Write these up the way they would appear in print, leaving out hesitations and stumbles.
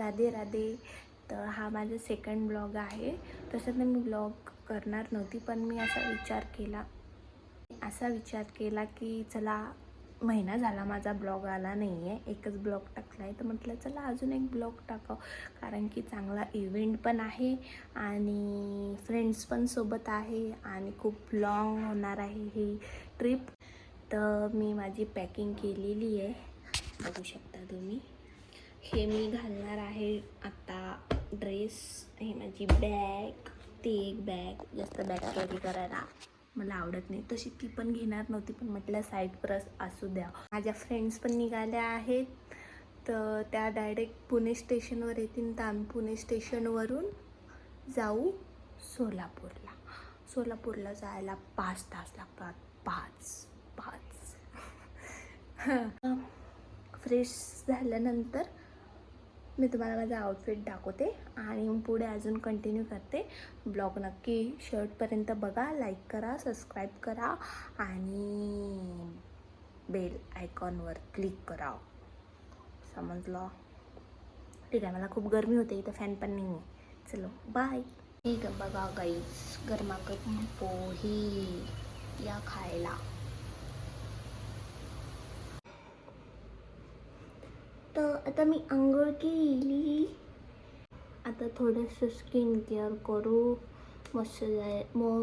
राधे राधे. तर हा माझा सेकंड ब्लॉग आहे. तसं तर मी ब्लॉग करणार नव्हती, पण मी असा विचार केला की चला महिना झाला माझा ब्लॉग आला नाही आहे, एकच ब्लॉग टाकला आहे, तर म्हटलं चला अजून एक ब्लॉग टाकावं. कारण की चांगला इव्हेंट पण आहे आणि फ्रेंड्स पण सोबत आहे आणि खूप लॉंग होणार आहे ही ट्रिप. तर मी माझी पॅकिंग केलेली आहे, बघू शकता तुम्ही. हे मी घालणार आहे आता ड्रेस, हे माझी बॅग, ती एक बॅग. जास्त बॅग कॅरी करायला मला आवडत नाही, तशी ती पण घेणार नव्हती, पण म्हटलं साईड पर्स असू द्या. माझ्या फ्रेंड्स पण निघाल्या आहेत, तर त्या डायरेक्ट पुणे स्टेशनवर येतील, तर आम्ही पुणे स्टेशनवरून जाऊ सोलापूरला जायला 5 तास लागतात. 5 फ्रेश झाल्यानंतर मी तुम्हाला माझा आउटफिट दाखवते आणि पुढे अजून कंटिन्यू करते ब्लॉग. नक्की शेवटपर्यंत बघा, लाईक करा, सबस्क्राईब करा आणि बेल आयकॉनवर क्लिक करा. समजलं? ठीक आहे. मला खूप गरमी होते, इथं फॅन पण नाही आहे. चलो बाय. ठीक आहे, बघा गाईस, गरमागरम पोहे या खायला. तर आता मी अंघोळ केली, आता थोडंसं स्किन केअर करू,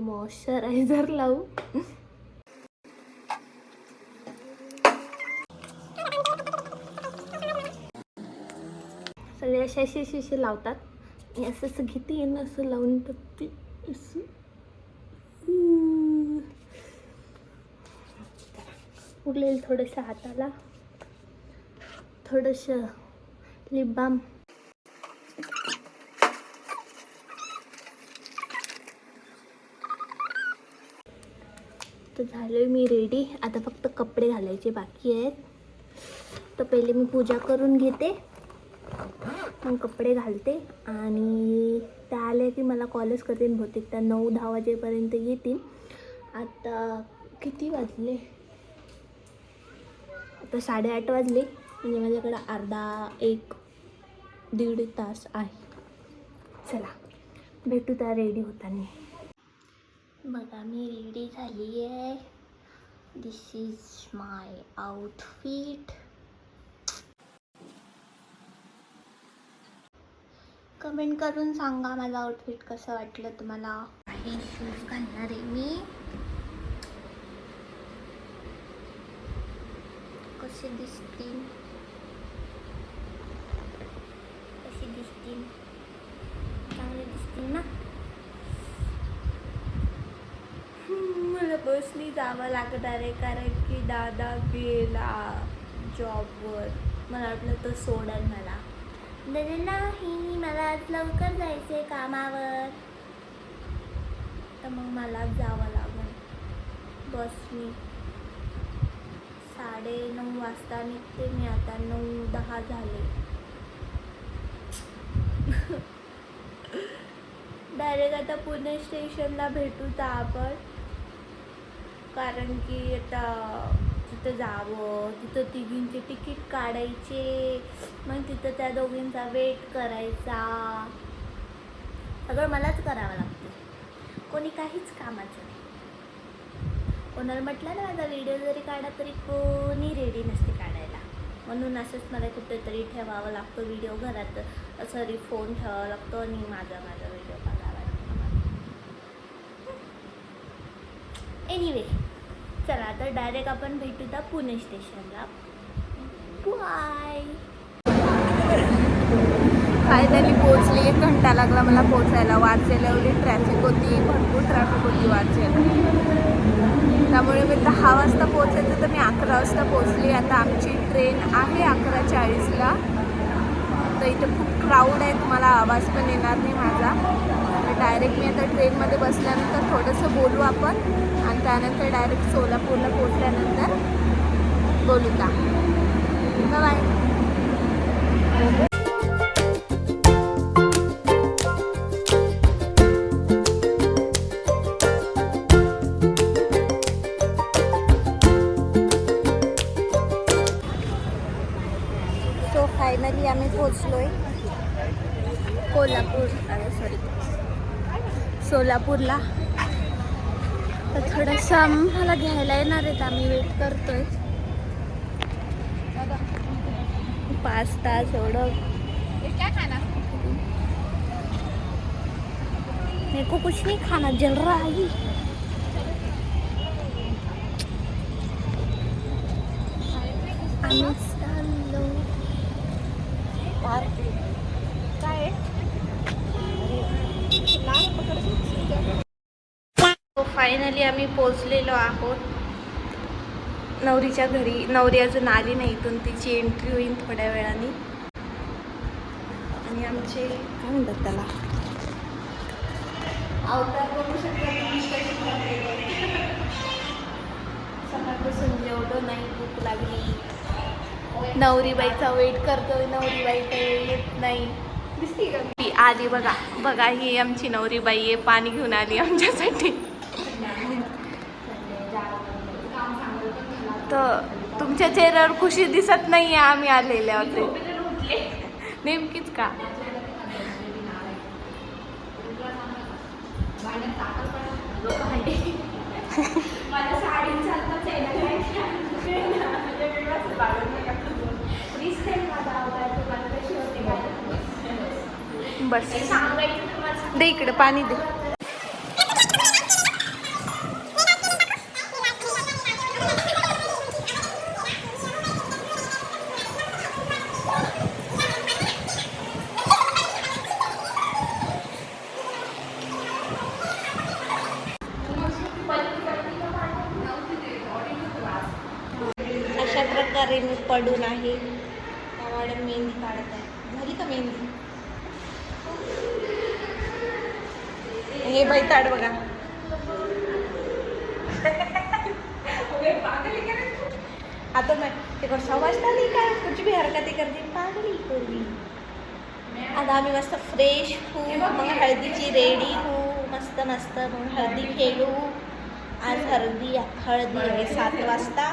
मॉइश्चरायझर लावू. सगळे असे लावतात, मी असं घेते ना, असं लावून टाकते असं. उरलेलं थोडंसं हाताला, थोडंसं लिप बाम. तर झालं मी रेडी, आता फक्त कपडे घालायचे बाकी आहेत. तर पहिले मी पूजा करून घेते, मग कपडे घालते आणि त्या आल्या की मला कॉलच करते. बहुतेक त्या 9-10 वाजेपर्यंत येतील. आता किती वाजले? आता 8:30 वाजले, म्हणजे माझ्याकडं अर्धा 1-1.5 तास आहे. चला भेटू त्या रेडी होताना. बघा मी रेडी झाली आहे. दिस इज माय आउटफिट. कमेंट करून सांगा माझं आउटफिट कसं वाटलं तुम्हाला. हे शूज घालणार आहे मी. कसे दिसतील चांगले दिसतील ना. मला बसनी जावं लागणार आहे, कारण की दादा गेला जॉबवर. मला वाटलं तर सोडेल मला. नाही, मला आज लवकर जायचं आहे कामावर, तर मग मला जावं लागेल बसनी. 9:30 वाजता निघते मी, आता 9:10 झाले. डायरेक्ट आता पुणे स्टेशनला भेटू तर आपण, कारण की आता तिथं जावं, तिथं तिघींचे तिकीट काढायचे, मग तिथं त्या दोघींचा वेट करायचा. सगळं मलाच करावं लागतं, कोणी काहीच कामाचं नाही. कोणाला म्हटलं ना माझा व्हिडिओ जरी काढा तरी कोणी रेडी नसते काढायला. म्हणून असंच मला कुठेतरी ठेवावं लागतो व्हिडिओ, घरात सॉरी फोन ठेवावा लागतो आणि माझा व्हिडिओ काढावा लागतो. एनिवे चला, आता डायरेक्ट आपण भेटू त्या पुणे स्टेशनला. बाय. फायनली पोचली. 1 घंटा लागला मला पोचायला. वारजेला एवढी ट्रॅफिक होती, भरपूर ट्रॅफिक होती वारजेला. त्यामुळे मी 10 वाजता पोचायचं, तर मी 11 वाजता पोचली. आता आमची ट्रेन आहे 11:40ला. तर इथे खूप क्राऊड आहे, तुम्हाला आवाज पण येणार नाही माझा. तर डायरेक्ट मी आता ट्रेनमध्ये बसल्यानंतर थोडंसं बोलू आपण आणि त्यानंतर डायरेक्ट सोलापूरला पोचल्यानंतर बोलू का. बाय. फायनली आम्ही पोचलोय. सोलापूरला. तर थोडंसं आम्हाला घ्यायला येणार आहेत, आम्ही वेट करतोय 5 तास एवढं. मेरे को कुछ नहीं खाना, जल रहा है. आम्ही चाललो. काय फायनली आम्ही पोचलेलो आहोत नवरीच्या घरी. नवरी अजून आली नाही, इथून तिची एंट्री होईल थोड्या वेळाने. आणि आमचे काय म्हणतात त्याला, अवतार बघू शकता तुम्ही कशी झालेली. सकाळपासून जेवढं नाही, भूक लागली. नवरीबाईचा वेट करतोय, नवरीबाई काही येत नाही. दिसते का ती आली? बघा बघा, ही आमची नवरीबाई आहे, पाणी घेऊन आली आमच्यासाठी. तर तुमच्या चेहऱ्यावर खुशी दिसत नाही आहे आम्ही आलेल्या होते. नेमकीच का? बस दे इकडे पाणी दे. अशा प्रकारे मी पडून आहे. मॅडम मेहंदी काढत आहे. झाली का मेहंदी? हे बैताड बघा. आता मैं देखो समझता नहीं का, कुछ भी हरकतें करती पागली पूर्वी. आता आम्ही मस्त फ्रेश होऊ, मग हळदीची रेडी होऊ, मस्त मस्त मग हळदी खेळू. आज हळदी आहे 7 वाजता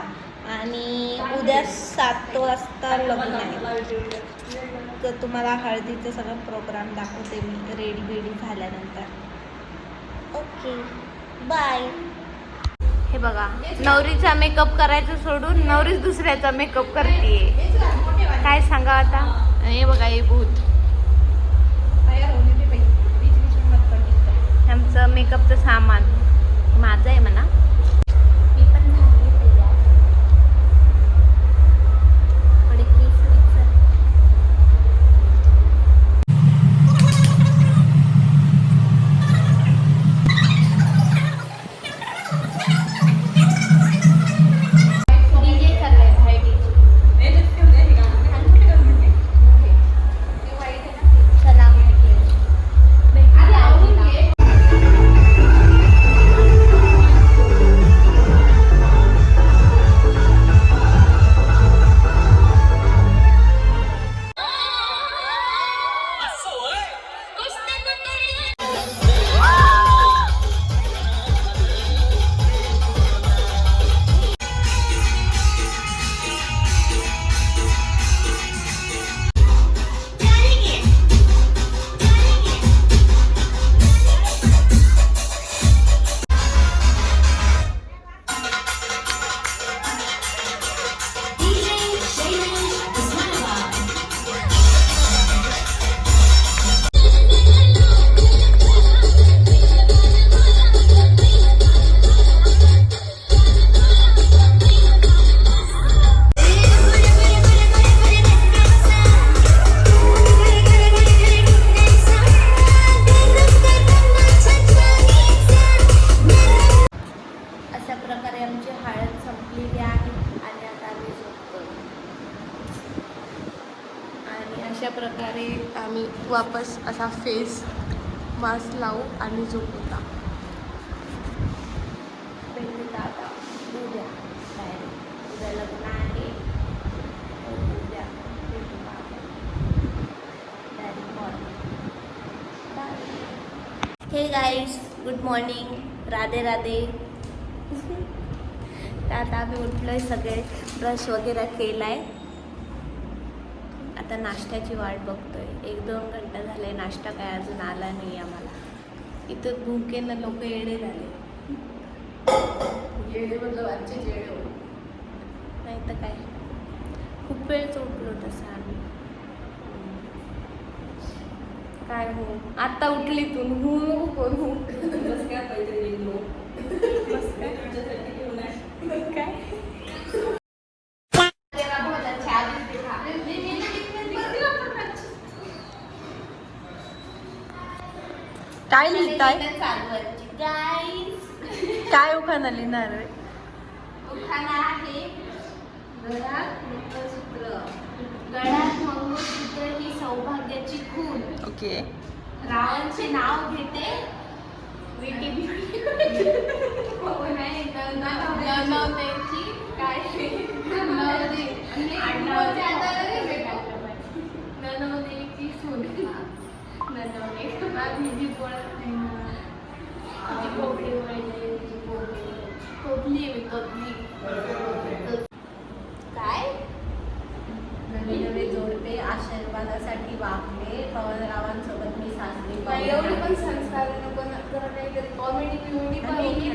आणि उद्या 7 वाजता लग्न आहे. तर तुम्हाला हळदीचं सगळं प्रोग्राम दाखवते मी रेडी बेडी झाल्यानंतर. Okay bye. हे बघा, नवरीचा मेकअप करायचं सोडून नवरीच दुसऱ्याचा मेकअप करते. काय सांगा आता. हे बघा, हे भूत आमचं मेकअपचं सामान माझं आहे म्हणा. मी पण झाली तयार. थोडे केस विचार. अशा प्रकारे आम्ही वापस असा फेस मास्क लावू आणि झोपूया. भेटूया आता उद्या. उद्या लग्न आहे. उद्या भेटूया डायरेक्ट मॉर्निंग. हे guys, good morning, Radhe Radhe. आता आम्ही उठलोय, सगळे ब्रश वगैरे केलाय. आता नाश्त्याची वाट बघतोय. 1-2 घंटा झाले, नाश्ता काय अजून आला नाही आम्हाला. इथं भुकेनं लोक येडे झाले. येडे मतलब आजचे येडे हो. नाही तर काय, खूप वेळच उठलो तसं आम्ही. काय हो, आता उठली तू हो करू. बस काय पाहिजे बस काय तुमच्यासाठी घेऊन आहे. काय काय लिहिताय? काय उखाणा लिहिणार आहे? उखाणा आहे गळ्यात मंगळसूत्र. गळ्यात मंगळसूत्र ही सौभाग्याची खूण. ओके. रावांचे नाव घेते नवदेची काय नवदेची सून. ननवणे माझी पळत नाही ना. तुझी खोपडी वळली, तुझी खोपली मी खोपली. काय नवे नवे जोडपे आशीर्वादासाठी वागले. पवनरावांसोबत मी सासरी एवढी पण संस्कार नको ना. जरा काहीतरी कॉमेडी बिमेडी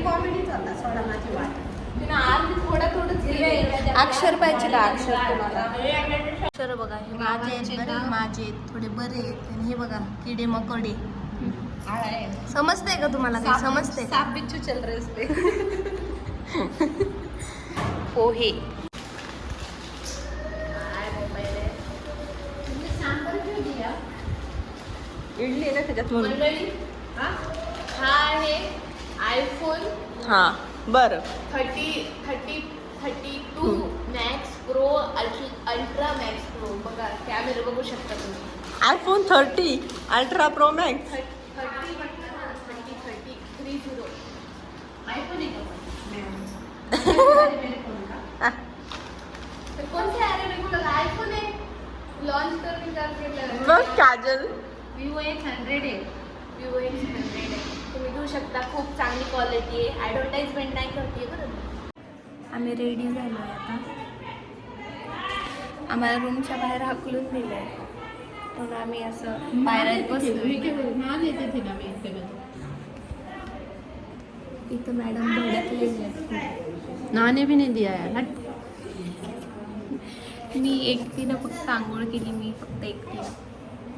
कॉमेडीच होता सोडा माझी वाट. थोडं अक्षर पाहिजे का? अक्षर तुम्हाला अक्षर बघा, हे माझे आहेत बरे, माझे आहेत थोडे बरे आहेत. आणि हे बघा किडे मकोडे. समजते का तुम्हाला? काही समजते? साप बिच्छू चल रहे उस पे. पोहे. इडली आहे ना त्याच्यात म्हणून. मंडळी हा आहे आयफोन हा बरं. 32 max pro ultra max pro. बघा कॅमेरा बघू शकता तुम्ही. IPhone 30 ultra pro max. 30 म्हटलं ना. 30 आयफोन आहे का? तर कोणते आहे रे? तुला आयफोन आहे लॉन्च करून विचार केला. बघ काजल. Vivo X100 आहे. Vivo X100 आहे. तुम्ही घेऊ शकता. खूप चांगली क्वालिटी आहे. ॲडव्हर्टाइजमेंट नाही करते बरं. आम्ही रेडी झालो आहे आता. आम्हाला रूमच्या बाहेर हाकलून दिलं आहे म्हणून आम्ही असं पायऱ्यात बसलो. इथं मॅडम भडकलेली आहेत. नाने भी नहीं दिया यार. मी एकटीनं फक्त आंघोळ केली. मी फक्त एकटीनं.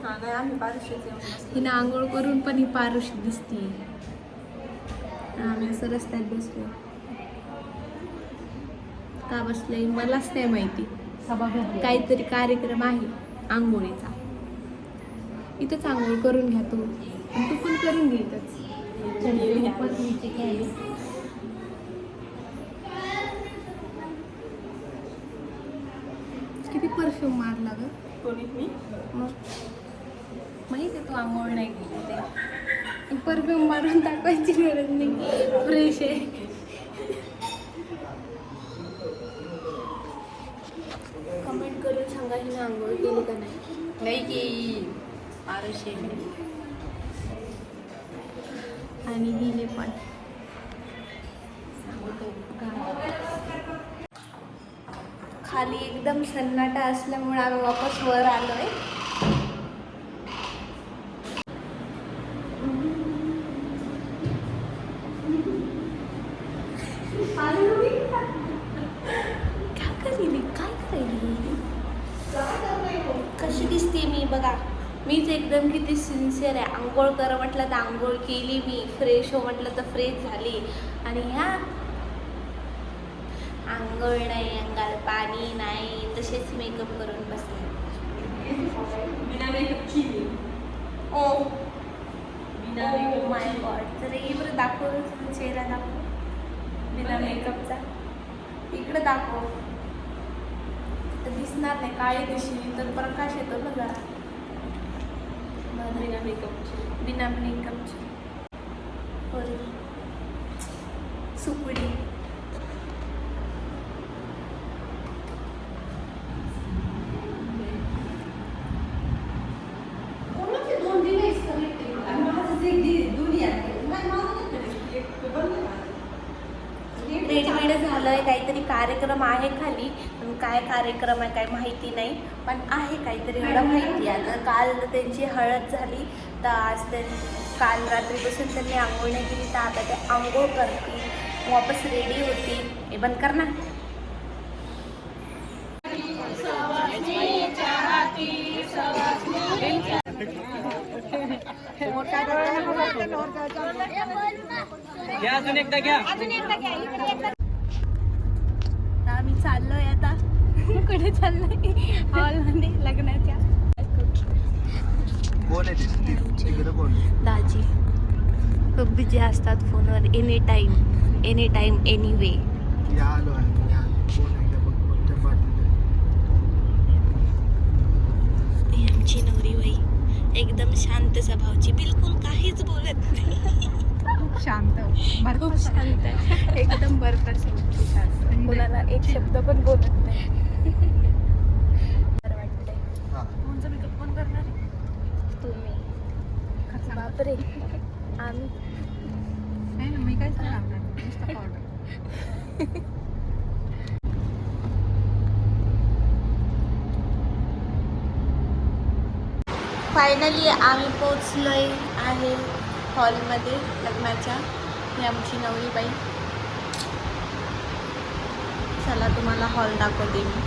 हा नाही आम्ही पारुशीच येऊन बसलो. हिनं आंघोळ करून पण ही पारुशी दिसते. आम्ही असं रस्त्यात बसलो. का बसलोय मलाच नाही माहिती. काहीतरी कार्यक्रम आहे आंघोळीचा. इथंच आंघोळ करून घ्या तू. आणि तू पण करून घे इथंच. किती परफ्यूम मारला ग? कोणी मी मग माहिती आहे तू आंघोळ नाही केली ते. परफ्यूम मारून टाकायची गरज नाही. फ्रेश आहे. कमेंट करून सांगा हिने आंघोळ केली का नाही. नाही की पारुशी. आणि हिने पण. खाली एकदम सन्नाटा असल्यामुळे आम्ही वापस वर आलोय. कशी दिसते मी बघा. मीच एकदम किती सिन्सिअर आहे. आंघोळ कर म्हटलं तर आंघोळ केली मी. फ्रेश हो म्हटलं तर फ्रेश झाली. आणि ह्या आंघोळ नाही, अंगाला पाणी नाही, तसेच मेकअप करून बसले. बिना मेकअपची. Oh my God. तर इकडे दाखव चेहरा. दाखव बिना मेकअपचा. इकडे दाखव. तर दिसणार नाही. काळी दिसली तर प्रकाश येतो ना जरा. बिना मेकअपची. बिना मेकअपची. सुकडी. रेडीमेड झालंय काहीतरी कार्यक्रम आहे खाली, पण काय कार्यक्रम आहे काय माहिती नाही, पण आहे काहीतरी एवढं माहिती आहे. आता काल त्यांची हळद झाली, तर आज काल रात्रीपासून त्यांनी आंघोळ नाही केली, तर आता ते आंघोळ करतील, वापस रेडी होतील. हे बंद कर ना. अजून एकदा घ्या. आम्ही चाललोय आता. कुठे चाललोय? हॉलमध्ये लग्नाच्या. कोण आहे तिकडे? कोण? दाजी खूप बिझी असतात फोनवर. Any time any way. या आलो आहे. कोण आहे का बघ, कोणत्या पार्टीत? आमची नवरी बाई एकदम शांत स्वभावाची, बिलकुल काहीच बोलत नाही. खूप शांत खूप शांत आहे, एकदम बर्फासारखी शांत, कोणाला एक शब्द पण बोलत नाही. बरं वाटतंय. हा. कोणचा मेकअप कोण करणार आहे? तुम्ही बापरे, आम्ही नाही ना, मी काहीच नाही लावणार, नुसतं पावडर. फायनली आम्ही पोचलोय आहे हॉलमध्ये लग्नाच्या. ही आमची नवरी बाई. चला तुम्हाला हॉल दाखवते मी.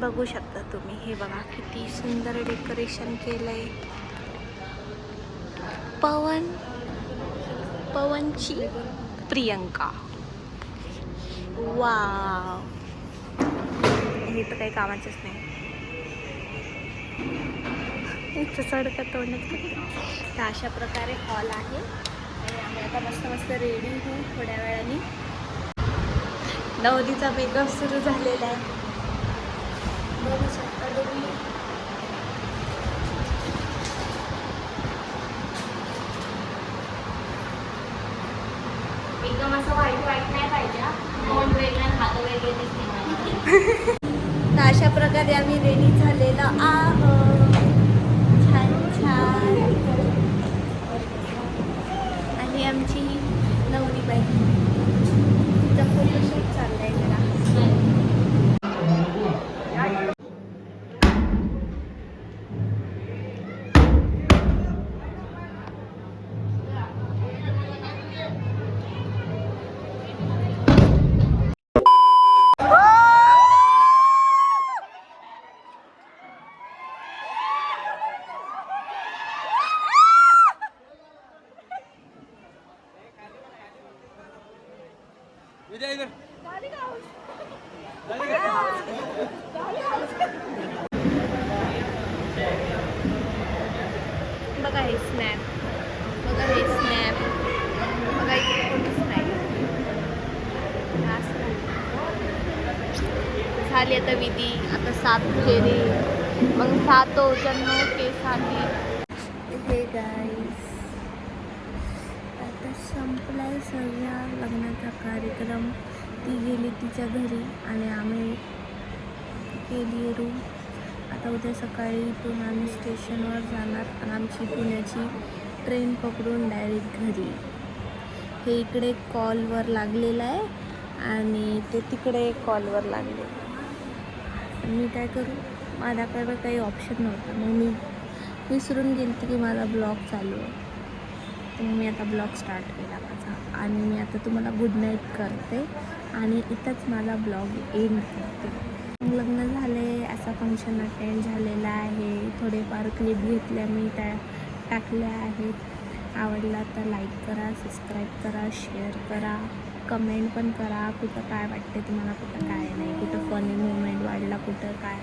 बघू शकता तुम्ही, हे बघा किती सुंदर डेकोरेशन केलंय. पवनची प्रियंका. वाव, हे तर काही कामाचंच नाही. इथं सडकं तोंडच फक्त. तर अशा प्रकारे हॉल आहे आणि आम्ही आता मस्त रेडी होऊ थोड्या वेळाने. नवरीचा मेकअप सुरू झालेला आहे. बघू शकता तुम्ही. एकदम असं व्हाईट नाही पाहिजे, तोंड वेगळं हात वेगळे दिसते. तर अशा प्रकारे आम्ही रेडी झालेलो आहोत. छान. आणि आमची नवरी बाई, तिचा फोटोशूट चाललाय जरा. विजय इधर. बघा हे स्नॅप, बघा हे स्नॅप, बघा इथे कोणतं स्नॅप झाली. आता विधी, आता 7 फेरी, मग 7 जन्म के साथी. हे गाईस, आता संपलाय सगळा लग्नाचा कार्यक्रम. ती गेली तिच्या घरी आणि आम्ही केली रूम. आता उद्या सकाळी इथून आम्ही स्टेशनवर जाणार आणि आमची पुण्याची ट्रेन पकडून डायरेक्ट घरी. हे इकडे कॉलवर लागलेलं आहे आणि ते तिकडे कॉलवर लागले. मी काय करू, माझ्याकडे काही ऑप्शन नव्हता. मग मी विसरून गेली की माझा ब्लॉग चालू आहे. तर मी आता ब्लॉग स्टार्ट केला माझा आणि मी आता तुम्हाला गुड नाईट करते आणि इथंच माझा ब्लॉग एंड करते. लग्न झाले, असा फंक्शन अटेंड झालेला आहे. थोडेफार क्लिप घेतल्या मी, त्या टाकल्या आहेत. आवडला तर लाईक करा, सबस्क्राईब करा, शेअर करा, कमेंट पण करा. कुठं काय वाटते तुम्हाला, कुठं काय नाही, कुठं फनी मुवमेंट वाढला, कुठं काय.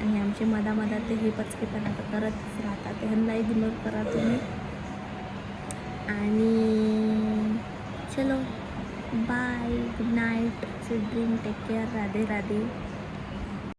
आणि आमचे मधामधात ते हे पचकेपण आता करतच राहतात, त्यांना इग्नोर करा तुम्ही. आणि चलो bye, good night, sweet dream, take care, Radhe Radhe.